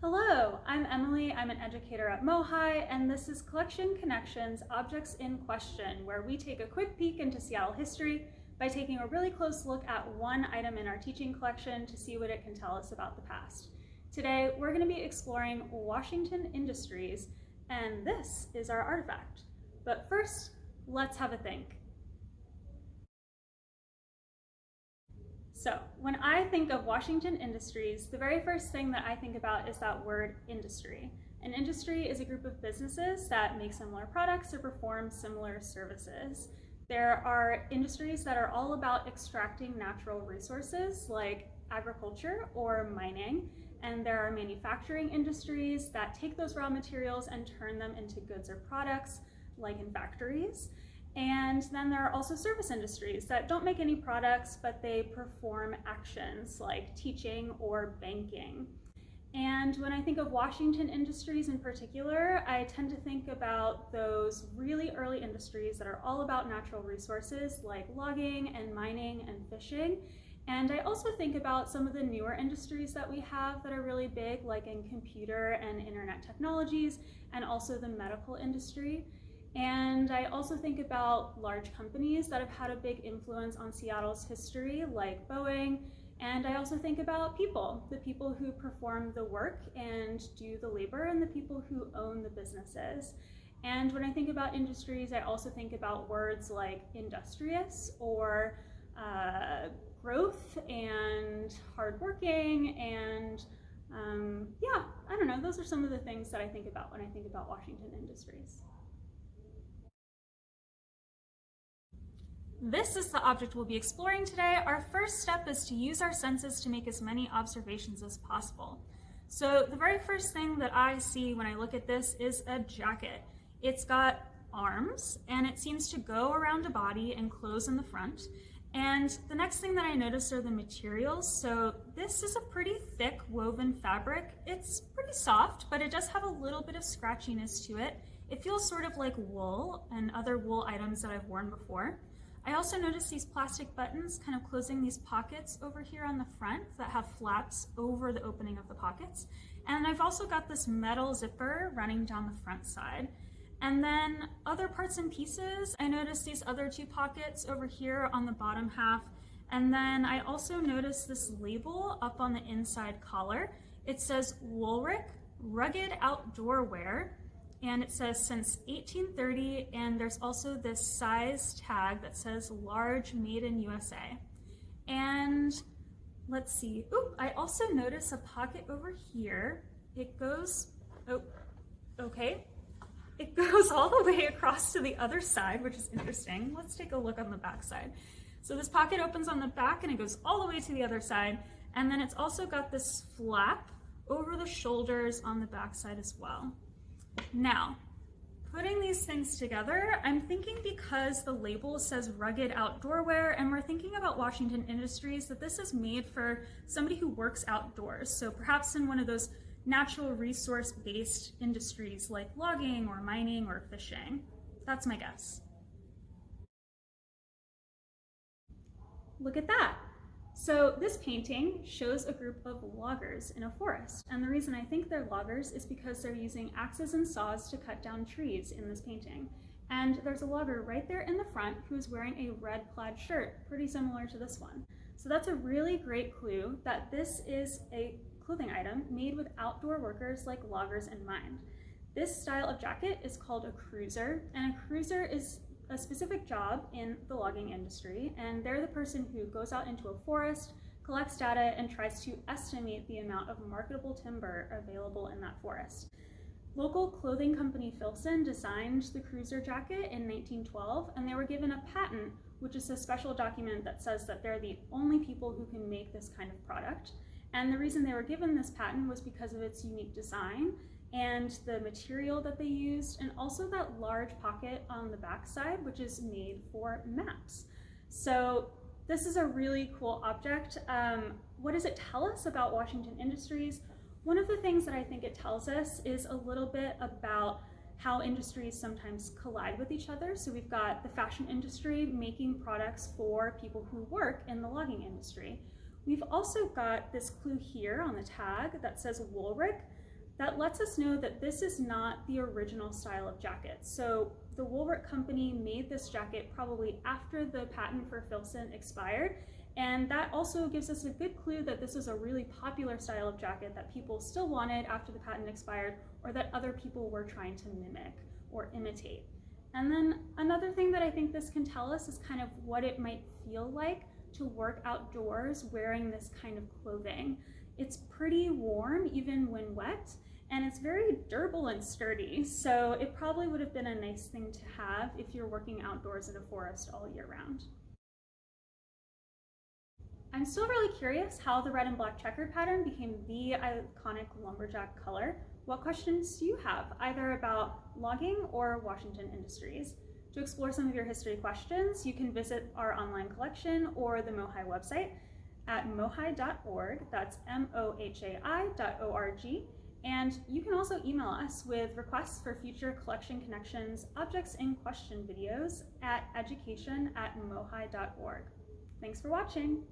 Hello, I'm Emily. I'm an educator at MOHAI, and this is Collection Connections Objects in Question, where we take a quick peek into Seattle history by taking a really close look at one item in our teaching collection to see what it can tell us about the past. Today, we're going to be exploring Washington Industries, and this is our artifact. But first, let's have a think. So when I think of Washington Industries, the very first thing that I think about is that word industry. An industry is a group of businesses that make similar products or perform similar services. There are industries that are all about extracting natural resources like agriculture or mining, and there are manufacturing industries that take those raw materials and turn them into goods or products like in factories. And then there are also service industries that don't make any products, but they perform actions like teaching or banking. And when I think of Washington Industries in particular, I tend to think about those really early industries that are all about natural resources like logging and mining and fishing. And I also think about some of the newer industries that we have that are really big, like in computer and internet technologies, and also the medical industry. And I also think about large companies that have had a big influence on Seattle's history, like Boeing. And I also think about people, the people who perform the work and do the labor, and the people who own the businesses. And when I think about industries, I also think about words like industrious or growth and hardworking. And yeah, I don't know, those are some of the things that I think about when I think about Washington Industries. This is the object we'll be exploring today. Our first step is to use our senses to make as many observations as possible. So the very first thing that I see when I look at this is a jacket. It's got arms, and it seems to go around a body and close in the front. And the next thing that I notice are the materials. So this is a pretty thick woven fabric. It's pretty soft, but it does have a little bit of scratchiness to it. It feels sort of like wool and other wool items that I've worn before. I also noticed these plastic buttons kind of closing these pockets over here on the front that have flaps over the opening of the pockets. And I've also got this metal zipper running down the front side. And then other parts and pieces, I noticed these other two pockets over here on the bottom half. And then I also noticed this label up on the inside collar. It says Woolrich Rugged Outdoor Wear. And it says since 1830, and there's also this size tag that says large made in USA. And let's see, I also notice a pocket over here. It goes, it goes all the way across to the other side, which is interesting. Let's take a look on the back side. So this pocket opens on the back and it goes all the way to the other side. And then it's also got this flap over the shoulders on the back side as well. Now, putting these things together, I'm thinking because the label says rugged outdoor wear, and we're thinking about Washington Industries, that this is made for somebody who works outdoors. So perhaps in one of those natural resource-based industries like logging or mining or fishing. That's my guess. Look at that. So this painting shows a group of loggers in a forest, and the reason I think they're loggers is because they're using axes and saws to cut down trees in this painting. And there's a logger right there in the front who's wearing a red plaid shirt, pretty similar to this one. So that's a really great clue that this is a clothing item made with outdoor workers like loggers in mind. This style of jacket is called a cruiser, and a cruiser is a specific job in the logging industry, and they're the person who goes out into a forest, collects data, and tries to estimate the amount of marketable timber available in that forest. Local clothing company Filson designed the cruiser jacket in 1912, and they were given a patent, which is a special document that says that they're the only people who can make this kind of product. And the reason they were given this patent was because of its unique design and the material that they used, and also that large pocket on the back side, which is made for maps. So this is a really cool object. What does it tell us about Washington Industries? One of the things that I think it tells us is a little bit about how industries sometimes collide with each other. So we've got the fashion industry making products for people who work in the logging industry. We've also got this clue here on the tag that says Woolrich. that lets us know that this is not the original style of jacket. So the Woolwork Company made this jacket probably after the patent for Filson expired, and that also gives us a good clue that this was a really popular style of jacket that people still wanted after the patent expired, or that other people were trying to mimic or imitate. And then another thing that I think this can tell us is kind of what it might feel like to work outdoors wearing this kind of clothing. It's pretty warm even when wet, and it's very durable and sturdy, so it probably would have been a nice thing to have if you're working outdoors in a forest all year round. I'm still really curious how the red and black checkered pattern became the iconic lumberjack color. What questions do you have, either about logging or Washington Industries? To explore some of your history questions, you can visit our online collection or the MOHAI website at mohai.org, that's mohai.org, and you can also email us with requests for future collection connections, objects in question videos at education@mohai.org. Thanks for watching.